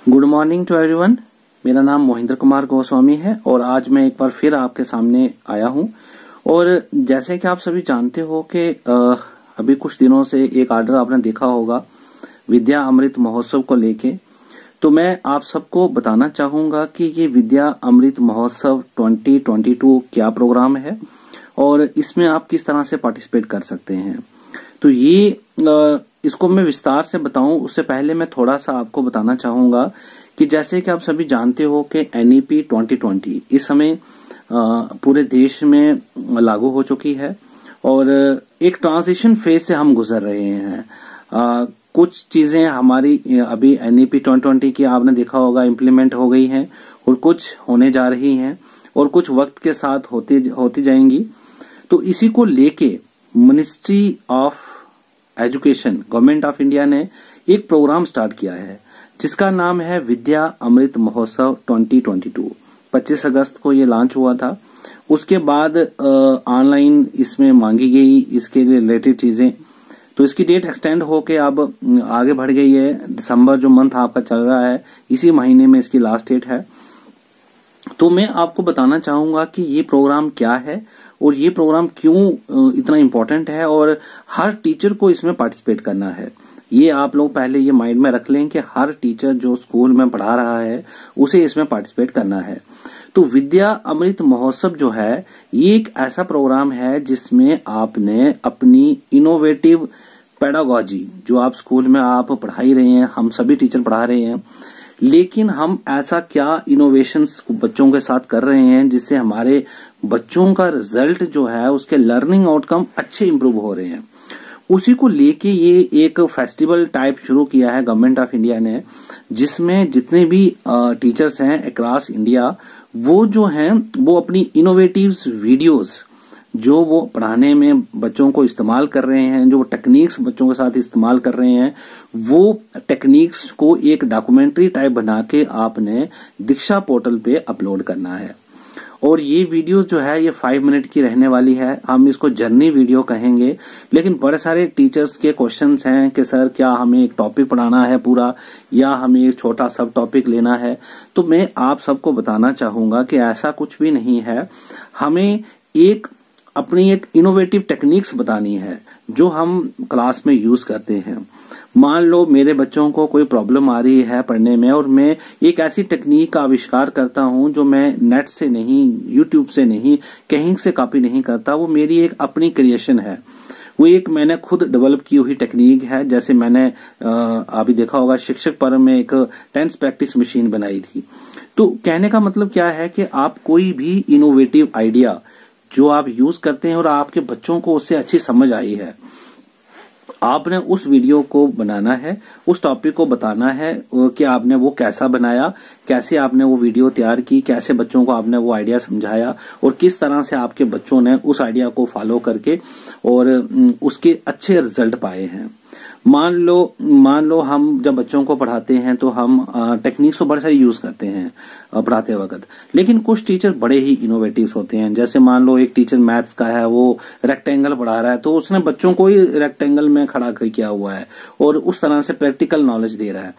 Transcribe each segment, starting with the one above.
Good morning to everyone. मेरा नाम मोहिंद्र कुमार गोस्वामी है और आज मैं एक बार फिर आपके सामने आया हूं। और जैसे कि आप सभी जानते हो कि अभी कुछ दिनों से एक ऑर्डर आपने देखा होगा विद्या अमृत महोत्सव को लेके। तो मैं आप सबको बताना चाहूंगा कि ये विद्या अमृत महोत्सव 2022 क्या प्रोग्राम है और इसमें आप किस तरह से पार्टिसिपेट कर सकते हैं। तो ये इसको मैं विस्तार से बताऊं उससे पहले मैं थोड़ा सा आपको बताना चाहूंगा कि जैसे कि आप सभी जानते हो कि एनईपी 2020 इस समय पूरे देश में लागू हो चुकी है और एक ट्रांजिशन फेज से हम गुजर रहे हैं। कुछ चीजें हमारी अभी एनईपी 2020 की आपने देखा होगा इम्प्लीमेंट हो गई हैं और कुछ होने जा रही हैं और कुछ वक्त के साथ होती जाएंगी। तो इसी को लेके ministry of education government of India ने एक प्रोग्राम स्टार्ट किया है जिसका नाम है विद्या अमृत महोत्सव 2022। 25 अगस्त को ये लॉन्च हुआ था। उसके बाद ऑनलाइन इसमें मांगी गई इसके रिलेटेड चीजें, तो इसकी डेट एक्सटेंड होके अब आगे बढ़ गई है। दिसंबर जो मंथ आपका चल रहा है इसी महीने में इसकी लास्ट डेट है। तो मैं आपको बताना चाहूंगा कि ये प्रोग्राम क्या है और ये प्रोग्राम क्यों इतना इम्पोर्टेंट है और हर टीचर को इसमें पार्टिसिपेट करना है। ये आप लोग पहले ये माइंड में रख लें कि हर टीचर जो स्कूल में पढ़ा रहा है उसे इसमें पार्टिसिपेट करना है। तो विद्या अमृत महोत्सव जो है ये एक ऐसा प्रोग्राम है जिसमें आपने अपनी इनोवेटिव पेडागोजी जो आप स्कूल में आप पढ़ा ही रहे हैं, हम सभी टीचर पढ़ा रहे हैं, लेकिन हम ऐसा क्या इनोवेशंस बच्चों के साथ कर रहे हैं जिससे हमारे बच्चों का रिजल्ट जो है उसके लर्निंग आउटकम अच्छे इंप्रूव हो रहे हैं। उसी को लेके ये एक फेस्टिवल टाइप शुरू किया है गवर्नमेंट ऑफ इंडिया ने, जिसमें जितने भी टीचर्स हैं अक्रॉस इंडिया वो जो हैं वो अपनी इनोवेटिव वीडियोस जो वो पढ़ाने में बच्चों को इस्तेमाल कर रहे हैं, जो टेक्निक्स बच्चों के साथ इस्तेमाल कर रहे हैं, वो टेक्निक्स को एक डॉक्यूमेंट्री टाइप बना के आपने दीक्षा पोर्टल पे अपलोड करना है। और ये वीडियो जो है ये 5 मिनट की रहने वाली है। हम इसको जर्नी वीडियो कहेंगे, लेकिन बड़े सारे टीचर्स के क्वेश्चंस हैं कि सर क्या हमें एक टॉपिक पढ़ाना है पूरा या हमें एक छोटा सब टॉपिक लेना है। तो मैं आप सबको बताना चाहूंगा कि ऐसा कुछ भी नहीं है। हमें अपनी एक इनोवेटिव टेक्निक्स बतानी है जो हम क्लास में यूज करते हैं। मान लो मेरे बच्चों को कोई प्रॉब्लम आ रही है पढ़ने में और मैं एक ऐसी टेक्निक का आविष्कार करता हूं जो मैं नेट से नहीं, यूट्यूब से नहीं, कहीं से कॉपी नहीं करता, वो मेरी एक अपनी क्रिएशन है, वो एक मैंने खुद डेवलप की हुई टेक्निक है। जैसे मैंने अभी देखा होगा शिक्षक पर्व में एक टेंस प्रैक्टिस मशीन बनाई थी। तो कहने का मतलब क्या है कि आप कोई भी इनोवेटिव आइडिया जो आप यूज करते हैं और आपके बच्चों को उससे अच्छी समझ आई है, आपने उस वीडियो को बनाना है, उस टॉपिक को बताना है कि आपने वो कैसा बनाया, कैसे आपने वो वीडियो तैयार की, कैसे बच्चों को आपने वो आइडिया समझाया और किस तरह से आपके बच्चों ने उस आइडिया को फॉलो करके और उसके अच्छे रिजल्ट पाए हैं। मान लो हम जब बच्चों को पढ़ाते हैं तो हम टेक्निक्स को बड़े सारे यूज करते हैं पढ़ाते वक्त, लेकिन कुछ टीचर बड़े ही इनोवेटिव होते हैं। जैसे मान लो एक टीचर मैथ्स का है, वो रेक्टेंगल पढ़ा रहा है तो उसने बच्चों को ही रेक्टेंगल में खड़ा किया हुआ है और उस तरह से प्रैक्टिकल नॉलेज दे रहा है।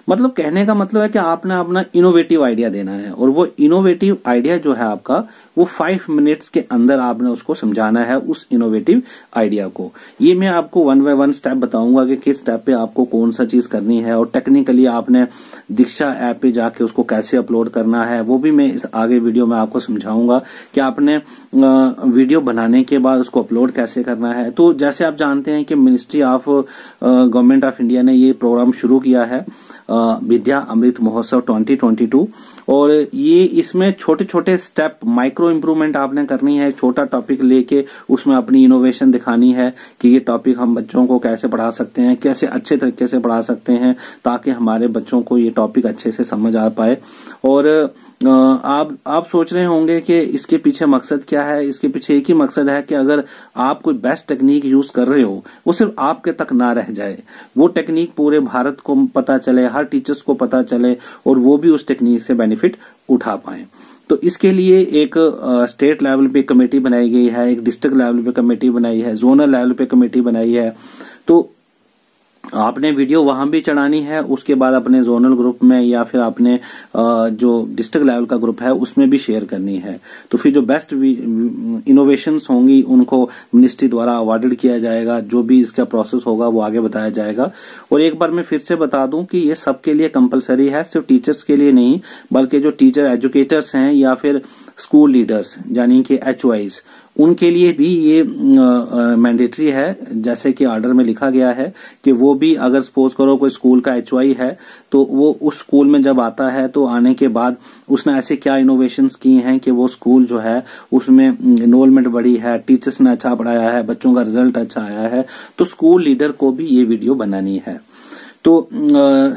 मतलब कहने का मतलब है कि आपने अपना इनोवेटिव आइडिया देना है और वो इनोवेटिव आइडिया जो है आपका वो 5 मिनट्स के अंदर आपने उसको समझाना है उस इनोवेटिव आइडिया को। ये मैं आपको 1 बाय 1 स्टेप बताऊंगा कि किस स्टेप पे आपको कौन सा चीज करनी है और टेक्निकली आपने दीक्षा ऐप पे जाके उसको कैसे अपलोड करना है वो भी मैं इस आगे वीडियो में आपको समझाऊंगा कि आपने वीडियो बनाने के बाद उसको अपलोड कैसे करना है। तो जैसे आप जानते हैं कि ministry of government of India ने ये प्रोग्राम शुरू किया है विद्या अमृत महोत्सव 2022 और ये इसमें छोटे छोटे स्टेप माइक्रो इम्प्रूवमेंट आपने करनी है। छोटा टॉपिक लेके उसमें अपनी इनोवेशन दिखानी है कि ये टॉपिक हम बच्चों को कैसे पढ़ा सकते हैं, कैसे अच्छे तरीके से पढ़ा सकते हैं ताकि हमारे बच्चों को ये टॉपिक अच्छे से समझ आ पाए। और आप सोच रहे होंगे कि इसके पीछे मकसद क्या है। इसके पीछे एक ही मकसद है कि अगर आप कोई बेस्ट टेक्निक यूज कर रहे हो वो सिर्फ आपके तक ना रह जाए, वो टेक्निक पूरे भारत को पता चले, हर टीचर्स को पता चले और वो भी उस टेक्निक से बेनिफिट उठा पाए। तो इसके लिए एक स्टेट लेवल पे कमेटी बनाई गई है, एक डिस्ट्रिक्ट लेवल पे कमेटी बनाई है, जोनल लेवल पे कमेटी बनाई है। तो आपने वीडियो वहां भी चढ़ानी है, उसके बाद अपने जोनल ग्रुप में या फिर अपने जो डिस्ट्रिक्ट लेवल का ग्रुप है उसमें भी शेयर करनी है। तो फिर जो बेस्ट इनोवेशंस होंगी उनको मिनिस्ट्री द्वारा अवार्डेड किया जाएगा। जो भी इसका प्रोसेस होगा वो आगे बताया जाएगा। और एक बार मैं फिर से बता दूं कि ये सबके लिए कंपलसरी है, सिर्फ टीचर्स के लिए नहीं, बल्कि जो टीचर एजुकेटर्स हैं या फिर स्कूल लीडर्स यानी कि HOIs, उनके लिए भी ये मैंडेटरी है। जैसे कि ऑर्डर में लिखा गया है कि वो भी, अगर सपोज करो कोई स्कूल का HOI है तो वो उस स्कूल में जब आता है तो आने के बाद उसने ऐसे क्या इनोवेशंस की हैं कि वो स्कूल जो है उसमें एनरोलमेंट बढ़ी है, टीचर्स ने अच्छा पढ़ाया है, बच्चों का रिजल्ट अच्छा आया है, तो स्कूल लीडर को भी ये वीडियो बनानी है। तो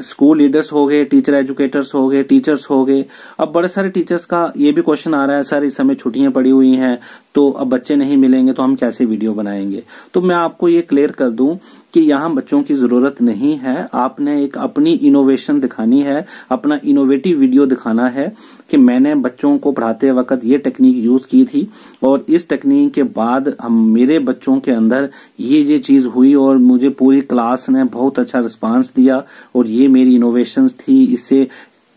स्कूल लीडर्स हो गए, टीचर एजुकेटर्स हो गए, टीचर्स हो गए। अब बड़े सारे टीचर्स का ये भी क्वेश्चन आ रहा है, सर इस समय छुट्टियां पड़ी हुई हैं तो अब बच्चे नहीं मिलेंगे तो हम कैसे वीडियो बनाएंगे। तो मैं आपको ये क्लियर कर दूं कि यहाँ बच्चों की जरूरत नहीं है। आपने एक अपनी इनोवेशन दिखानी है, अपना इनोवेटिव वीडियो दिखाना है कि मैंने बच्चों को पढ़ाते वक्त ये टेक्निक यूज की थी और इस टेक्निक के बाद मेरे बच्चों के अंदर ये चीज हुई और मुझे पूरी क्लास ने बहुत अच्छा रिस्पांस दिया और ये मेरी इनोवेशंस थी, इससे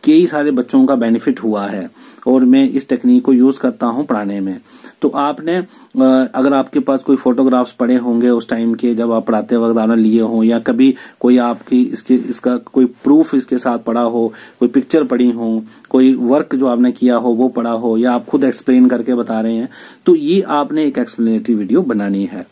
कई सारे बच्चों का बेनिफिट हुआ है और मैं इस टेक्निक को यूज करता हूं पढ़ाने में। तो आपने, अगर आपके पास कोई फोटोग्राफ्स पड़े होंगे उस टाइम के जब आप पढ़ाते वक्त आपने लिए हो, या कभी कोई आपकी इसका कोई प्रूफ इसके साथ पड़ा हो, कोई पिक्चर पड़ी हो, कोई वर्क जो आपने किया हो वो पड़ा हो, या आप खुद एक्सप्लेन करके बता रहे हैं, तो ये आपने एक एक्सप्लेनेटरी वीडियो बनानी है।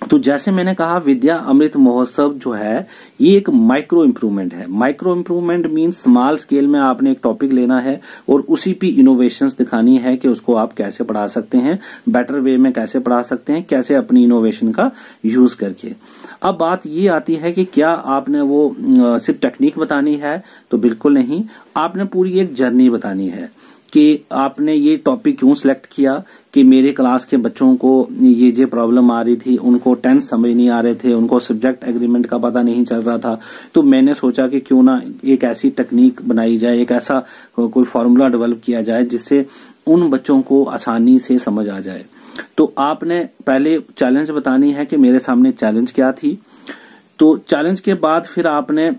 तो जैसे मैंने कहा, विद्या अमृत महोत्सव जो है ये एक माइक्रो इम्प्रूवमेंट है। Micro improvement means small scale में आपने एक टॉपिक लेना है और उसी पे इनोवेशंस दिखानी है कि उसको आप कैसे पढ़ा सकते हैं, बेटर वे में कैसे पढ़ा सकते हैं, कैसे अपनी इनोवेशन का यूज करके। अब बात ये आती है कि क्या आपने वो सिर्फ टेक्निक बतानी है, तो बिल्कुल नहीं। आपने पूरी एक जर्नी बतानी है कि आपने ये टॉपिक क्यों सिलेक्ट किया, कि मेरे क्लास के बच्चों को ये प्रॉब्लम आ रही थी, उनको टेंस समझ नहीं आ रहे थे, उनको सब्जेक्ट एग्रीमेंट का पता नहीं चल रहा था, तो मैंने सोचा कि क्यों ना एक ऐसी टेक्निक बनाई जाए, एक ऐसा कोई फॉर्मूला डेवलप किया जाए जिससे उन बच्चों को आसानी से समझ आ जाए। तो आपने पहले चैलेंज बतानी है कि मेरे सामने चैलेंज क्या थी। तो चैलेंज के बाद फिर आपने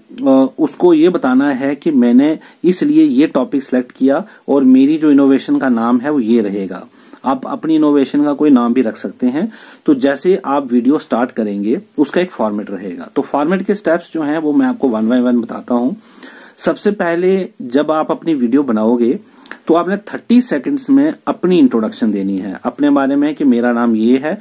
उसको ये बताना है कि मैंने इसलिए ये टॉपिक सिलेक्ट किया और मेरी जो इनोवेशन का नाम है वो ये रहेगा। आप अपनी इनोवेशन का कोई नाम भी रख सकते हैं। तो जैसे आप वीडियो स्टार्ट करेंगे उसका एक फॉर्मेट रहेगा। तो फॉर्मेट के स्टेप्स जो हैं वो मैं आपको 1 बाय 1 बताता हूं। सबसे पहले जब आप अपनी वीडियो बनाओगे तो आपने 30 सेकंड्स में अपनी इंट्रोडक्शन देनी है, अपने बारे में कि मेरा नाम ये है,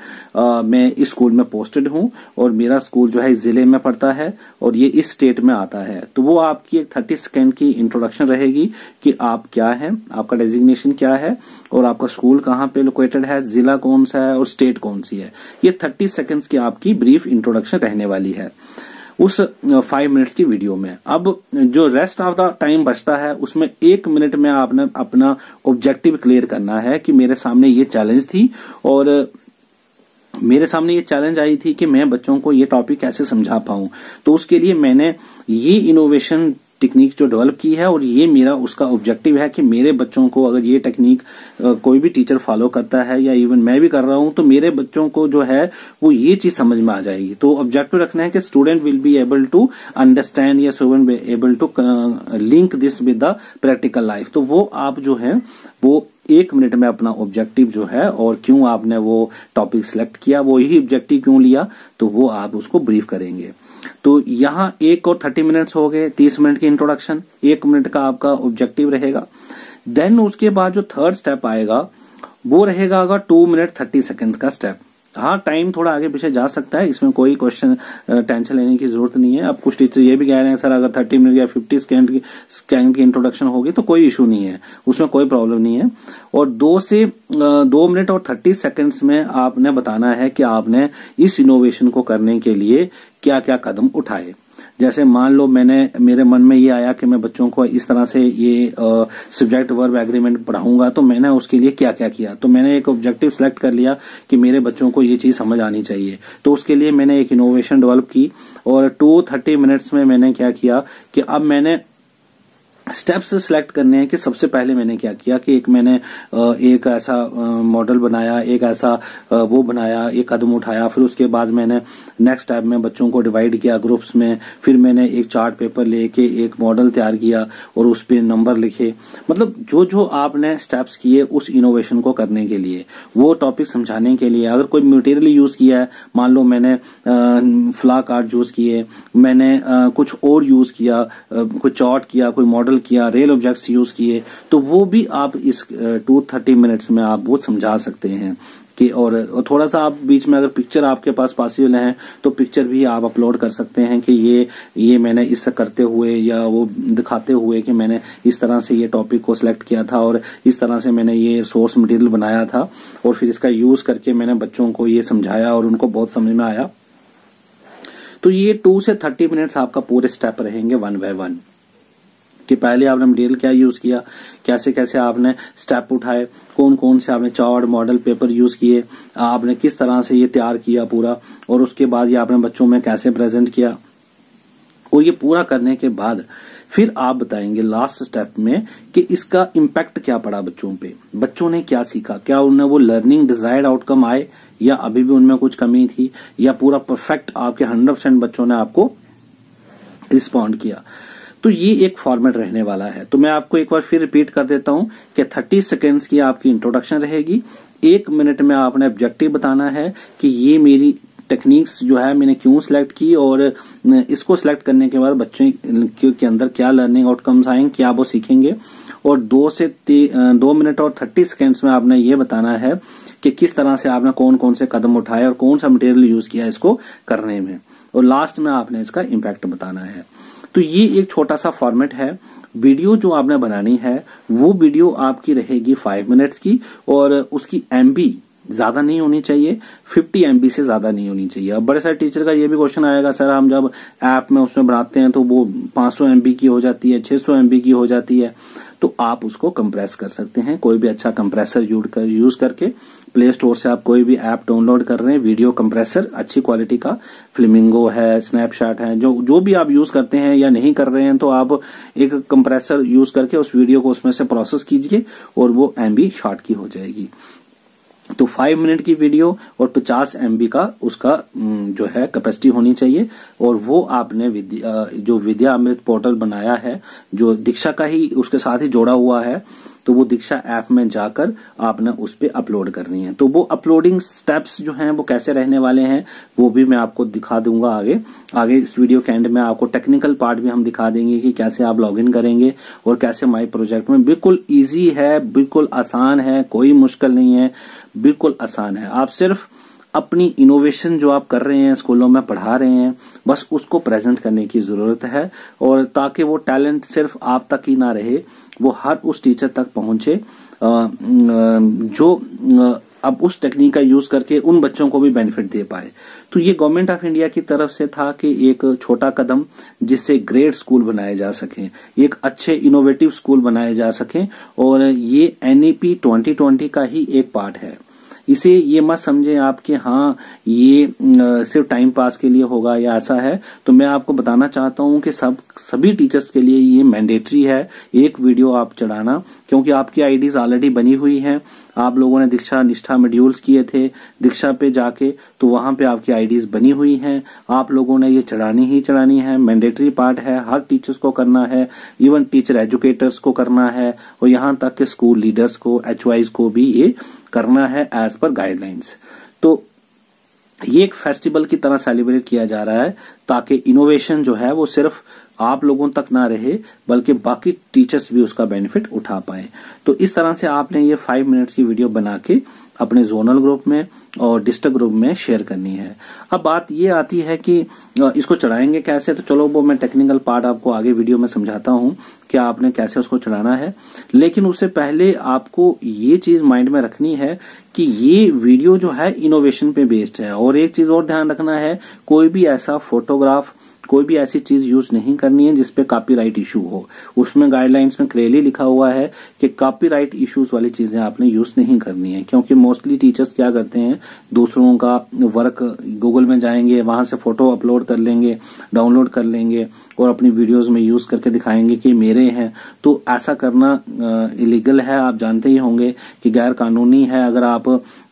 मैं इस स्कूल में पोस्टेड हूं और मेरा स्कूल जो है इस जिले में पड़ता है और ये इस स्टेट में आता है। तो वो आपकी एक 30 सेकंड की इंट्रोडक्शन रहेगी कि आप क्या हैं, आपका डेजिग्नेशन क्या है और आपका स्कूल कहाँ पे लोकेटेड है, जिला कौन सा है और स्टेट कौन सी है। ये 30 सेकंड्स की आपकी ब्रीफ इंट्रोडक्शन रहने वाली है उस 5 मिनट्स की वीडियो में। अब जो रेस्ट ऑफ द टाइम बचता है उसमें 1 मिनट में आपने अपना ऑब्जेक्टिव क्लियर करना है कि मेरे सामने ये चैलेंज थी और मेरे सामने ये चैलेंज आई थी कि मैं बच्चों को ये टॉपिक कैसे समझा पाऊं। तो उसके लिए मैंने ये इनोवेशन टेक्निक जो डेवलप की है और ये मेरा उसका ऑब्जेक्टिव है कि मेरे बच्चों को, अगर ये टेक्निक कोई भी टीचर फॉलो करता है या इवन मैं भी कर रहा हूं, तो मेरे बच्चों को जो है वो ये चीज समझ में आ जाएगी। तो ऑब्जेक्टिव रखना है कि student will be able to understand या student be able to link this with the practical life. तो वो आप जो है वो 1 मिनट में अपना ऑब्जेक्टिव जो है और क्यों आपने वो टॉपिक सिलेक्ट किया, वो यही ऑब्जेक्टिव क्यों लिया, तो वो आप उसको ब्रीफ करेंगे। तो यहाँ 1 और 30 मिनट्स हो गए, 30 मिनट की इंट्रोडक्शन, 1 मिनट का आपका ऑब्जेक्टिव रहेगा। देन उसके बाद जो थर्ड स्टेप आएगा वो रहेगा 2 मिनट 30 सेकंड का स्टेप। हाँ, टाइम थोड़ा आगे पीछे जा सकता है, इसमें कोई क्वेश्चन टेंशन लेने की जरूरत नहीं है। अब कुछ टीचर ये भी कह रहे हैं सर अगर 30 मिनट या 50 सेकंड की इंट्रोडक्शन होगी तो कोई इशू नहीं है, उसमें कोई प्रॉब्लम नहीं है। और 2 मिनट और 30 सेकंड्स में आपने बताना है कि आपने इस इनोवेशन को करने के लिए क्या क्या कदम उठाए। जैसे मान लो मेरे मन में ये आया कि मैं बच्चों को इस तरह से ये सब्जेक्ट वर्ब एग्रीमेंट पढ़ाऊंगा, तो मैंने उसके लिए क्या क्या किया। तो मैंने एक ऑब्जेक्टिव सिलेक्ट कर लिया कि मेरे बच्चों को ये चीज समझ आनी चाहिए, तो उसके लिए मैंने एक इनोवेशन डेवलप की और 30 मिनट्स में मैंने क्या किया कि अब मैंने स्टेप्स सिलेक्ट करने हैं कि सबसे पहले मैंने क्या किया कि मैंने एक ऐसा मॉडल बनाया, एक ऐसा वो बनाया, एक कदम उठाया, फिर उसके बाद मैंने नेक्स्ट स्टेप में बच्चों को डिवाइड किया ग्रुप्स में, फिर मैंने एक चार्ट पेपर लेके एक मॉडल तैयार किया और उस पे नंबर लिखे। मतलब जो जो आपने स्टेप्स किए उस इनोवेशन को करने के लिए, वो टॉपिक समझाने के लिए, अगर कोई मटेरियल यूज किया है, मान लो मैंने फ्ला कार्ड यूज किए, मैंने कुछ और यूज किया, कोई चार्ट किया, कोई मॉडल किया, रियल ऑब्जेक्ट्स यूज किए, तो वो भी आप इस 230 मिनट्स में आप वो समझा सकते हैं कि और थोड़ा सा आप बीच में अगर पिक्चर आपके पास पॉसिबल है तो पिक्चर भी आप अपलोड कर सकते हैं कि ये मैंने इससे करते हुए या वो दिखाते हुए कि मैंने इस तरह से ये टॉपिक को सिलेक्ट किया था और इस तरह से मैंने ये सोर्स मटेरियल बनाया था और फिर इसका यूज करके मैंने बच्चों को ये समझाया और उनको बहुत समझ में आया। तो ये 2 से 30 मिनट्स आपका पूरे स्टेप रहेंगे 1 बाय 1 कि पहले आपने मटेरियल क्या यूज किया, कैसे कैसे आपने स्टेप उठाए, कौन कौन से आपने चार्ट मॉडल पेपर यूज किए, आपने किस तरह से ये तैयार किया पूरा, और उसके बाद ये आपने बच्चों में कैसे प्रेजेंट किया। और ये पूरा करने के बाद फिर आप बताएंगे लास्ट स्टेप में कि इसका इम्पैक्ट क्या पड़ा बच्चों पे, बच्चों ने क्या सीखा, क्या उन्हें वो लर्निंग डिजायर्ड आउटकम आए या अभी भी उनमें कुछ कमी थी, या पूरा परफेक्ट आपके 100% बच्चों ने आपको रिस्पॉन्ड किया। तो ये एक फॉर्मेट रहने वाला है। तो मैं आपको एक बार फिर रिपीट कर देता हूं कि 30 सेकेंड्स की आपकी इंट्रोडक्शन रहेगी, 1 मिनट में आपने ऑब्जेक्टिव बताना है कि ये मेरी टेक्निक्स जो है मैंने क्यों सिलेक्ट की और इसको सिलेक्ट करने के बाद बच्चों के अंदर क्या लर्निंग आउटकम्स आएंगे, क्या वो सीखेंगे। और 2 मिनट और 30 सेकेंड्स में आपने ये बताना है कि किस तरह से आपने कौन कौन से कदम उठाए और कौन सा मटेरियल यूज किया इसको करने में, और लास्ट में आपने इसका इम्पैक्ट बताना है। तो ये एक छोटा सा फॉर्मेट है। वीडियो जो आपने बनानी है वो वीडियो आपकी रहेगी 5 मिनट्स की और उसकी MB ज्यादा नहीं होनी चाहिए, 50 MB से ज्यादा नहीं होनी चाहिए। अब बड़े सारे टीचर का ये भी क्वेश्चन आएगा, सर हम जब ऐप में उसमें बनाते हैं तो वो 500 MB की हो जाती है, 600 MB की हो जाती है, तो आप उसको कंप्रेस कर सकते हैं। कोई भी अच्छा कंप्रेसर यूज करके प्ले स्टोर से आप कोई भी ऐप डाउनलोड कर रहे हैं, वीडियो कंप्रेसर अच्छी क्वालिटी का, फ्लेमिंगो है, स्नैपशॉट है, जो भी आप यूज करते हैं या नहीं कर रहे हैं, तो आप एक कंप्रेसर यूज करके उस वीडियो को उसमें से प्रोसेस कीजिए और वो MB शॉर्ट की हो जाएगी। तो 5 मिनट की वीडियो और 50 MB का उसका जो है कैपेसिटी होनी चाहिए। और वो आपने जो विद्या अमृत पोर्टल बनाया है, जो दीक्षा का ही उसके साथ ही जोड़ा हुआ है, तो वो दीक्षा ऐप में जाकर आपने उस पे अपलोड करनी है। तो वो अपलोडिंग स्टेप्स जो हैं वो कैसे रहने वाले हैं वो भी मैं आपको दिखा दूंगा आगे इस वीडियो के एंड में आपको टेक्निकल पार्ट भी हम दिखा देंगे कि कैसे आप लॉगिन करेंगे और कैसे माई प्रोजेक्ट में। बिल्कुल इजी है, बिल्कुल आसान है, कोई मुश्किल नहीं है, बिल्कुल आसान है। आप सिर्फ अपनी इनोवेशन जो आप कर रहे हैं, स्कूलों में पढ़ा रहे हैं, बस उसको प्रेजेंट करने की जरूरत है, और ताकि वो टैलेंट सिर्फ आप तक ही ना रहे, वो हर उस टीचर तक पहुंचे जो अब उस टेक्निक का यूज करके उन बच्चों को भी बेनिफिट दे पाए। तो ये गवर्नमेंट ऑफ इंडिया की तरफ से था कि एक छोटा कदम जिससे ग्रेट स्कूल बनाए जा सकें, एक अच्छे इनोवेटिव स्कूल बनाए जा सकें, और ये NEP 2020 का ही एक पार्ट है। इसे ये मत समझें आप कि हाँ ये सिर्फ टाइम पास के लिए होगा या ऐसा है। तो मैं आपको बताना चाहता हूँ कि सभी टीचर्स के लिए ये मैंडेटरी है एक वीडियो आप चढ़ाना, क्योंकि आपकी आईडीज ऑलरेडी बनी हुई हैं। आप लोगों ने दीक्षा निष्ठा मॉड्यूल्स किए थे दीक्षा पे जाके, तो वहां पे आपकी आईडीज बनी हुई हैं। आप लोगों ने ये चढ़ानी ही चढ़ानी है, मैंडेटरी पार्ट है, हर टीचर्स को करना है, इवन टीचर एजुकेटर्स को करना है, और यहाँ तक कि स्कूल लीडर्स को, HYs को भी ये करना है एज पर गाइडलाइंस। तो ये एक फेस्टिवल की तरह सेलिब्रेट किया जा रहा है ताकि इनोवेशन जो है वो सिर्फ आप लोगों तक ना रहे बल्कि बाकी टीचर्स भी उसका बेनिफिट उठा पाए। तो इस तरह से आपने ये 5 मिनट्स की वीडियो बना के अपने जोनल ग्रुप में और डिस्ट्रिक्ट ग्रुप में शेयर करनी है। अब बात ये आती है कि इसको चढ़ाएंगे कैसे, तो चलो वो मैं टेक्निकल पार्ट आपको आगे वीडियो में समझाता हूँ कि आपने कैसे उसको चढ़ाना है। लेकिन उससे पहले आपको ये चीज माइंड में रखनी है कि ये वीडियो जो है इनोवेशन पे बेस्ड है। और एक चीज और ध्यान रखना है, कोई भी ऐसा फोटोग्राफ, कोई भी ऐसी चीज यूज नहीं करनी है जिसपे कॉपीराइट इशू हो। उसमें गाइडलाइंस में क्लियरली लिखा हुआ है कि कॉपीराइट इश्यूज वाली चीजें आपने यूज नहीं करनी है, क्योंकि मोस्टली टीचर्स क्या करते हैं, दूसरों का वर्क गूगल में जाएंगे, वहां से फोटो अपलोड कर लेंगे, डाउनलोड कर लेंगे, और अपनी वीडियोस में यूज करके दिखाएंगे कि मेरे हैं, तो ऐसा करना इलीगल है। आप जानते ही होंगे कि गैर कानूनी है। अगर आप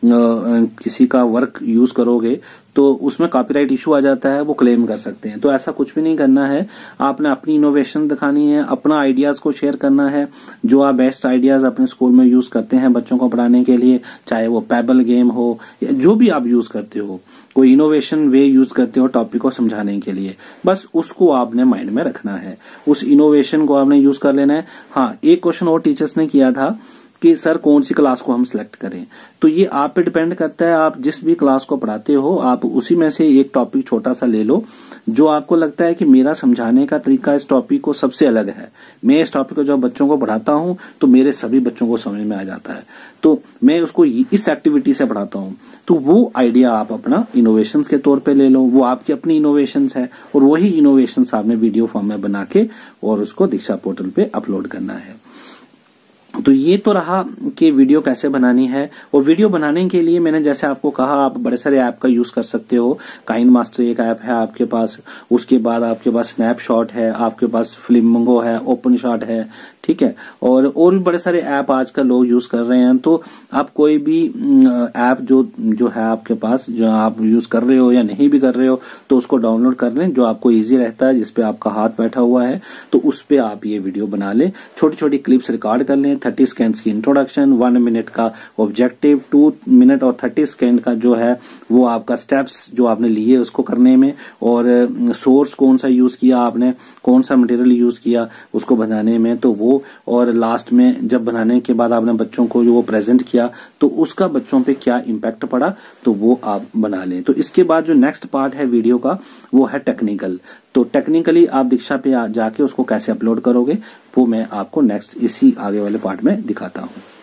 किसी का वर्क यूज करोगे तो उसमें कॉपीराइट इशू आ जाता है, वो क्लेम कर सकते हैं। तो ऐसा कुछ भी नहीं करना है। आपने अपनी इनोवेशन दिखानी है, अपना आइडियाज को शेयर करना है, जो आप बेस्ट आइडियाज अपने स्कूल में यूज करते हैं बच्चों को पढ़ाने के लिए, चाहे वो पेबल गेम हो या जो भी आप यूज करते हो, कोई इनोवेशन वे यूज करते हो टॉपिक को समझाने के लिए, बस उसको आपने माइंड में रखना है, उस इनोवेशन को आपने यूज कर लेना है। हाँ, एक क्वेश्चन और टीचर्स ने किया था कि सर कौन सी क्लास को हम सिलेक्ट करें, तो ये आप पे डिपेंड करता है। आप जिस भी क्लास को पढ़ाते हो, आप उसी में से एक टॉपिक छोटा सा ले लो जो आपको लगता है कि मेरा समझाने का तरीका इस टॉपिक को सबसे अलग है। मैं इस टॉपिक को जब बच्चों को पढ़ाता हूं तो मेरे सभी बच्चों को समझ में आ जाता है, तो मैं उसको इस एक्टिविटी से पढ़ाता हूं। तो वो आइडिया आप अपना इनोवेशंस के तौर पे ले लो, वो आपकी अपनी इनोवेशंस है और वही इनोवेशंस आपने वीडियो फॉर्म में बना के और उसको दीक्षा पोर्टल पे अपलोड करना है। तो ये तो रहा कि वीडियो कैसे बनानी है। और वीडियो बनाने के लिए मैंने जैसे आपको कहा, आप बड़े सारे ऐप का यूज कर सकते हो। काइन मास्टर एक ऐप है आपके पास, उसके बाद आपके पास स्नैपशॉट है, आपके पास फ्लिमिंगो है, ओपन शॉट है, ठीक है, और भी बड़े सारे ऐप आजकल लोग यूज कर रहे हैं। तो आप कोई भी ऐप जो है आपके पास, जो आप यूज कर रहे हो या नहीं भी कर रहे हो, तो उसको डाउनलोड कर लें जो आपको इजी रहता है, जिसपे आपका हाथ बैठा हुआ है, तो उस पे आप ये वीडियो बना लें। छोटी छोटी क्लिप्स रिकॉर्ड कर लें, 30 सेकेंड्स की इंट्रोडक्शन, 1 मिनट का ऑब्जेक्टिव, 2 मिनट और 30 सेकेंड का जो है वो आपका स्टेप्स जो आपने लिए उसको करने में, और सोर्स कौन सा यूज किया आपने, कौन सा मटेरियल यूज किया उसको बनाने में, तो वो, और लास्ट में जब बनाने के बाद आपने बच्चों को जो वो प्रेजेंट किया तो उसका बच्चों पे क्या इम्पैक्ट पड़ा, तो वो आप बना लें। तो इसके बाद जो नेक्स्ट पार्ट है वीडियो का वो है टेक्निकल। तो टेक्निकली आप दीक्षा पे जाके उसको कैसे अपलोड करोगे वो मैं आपको नेक्स्ट इसी आगे वाले पार्ट में दिखाता हूँ।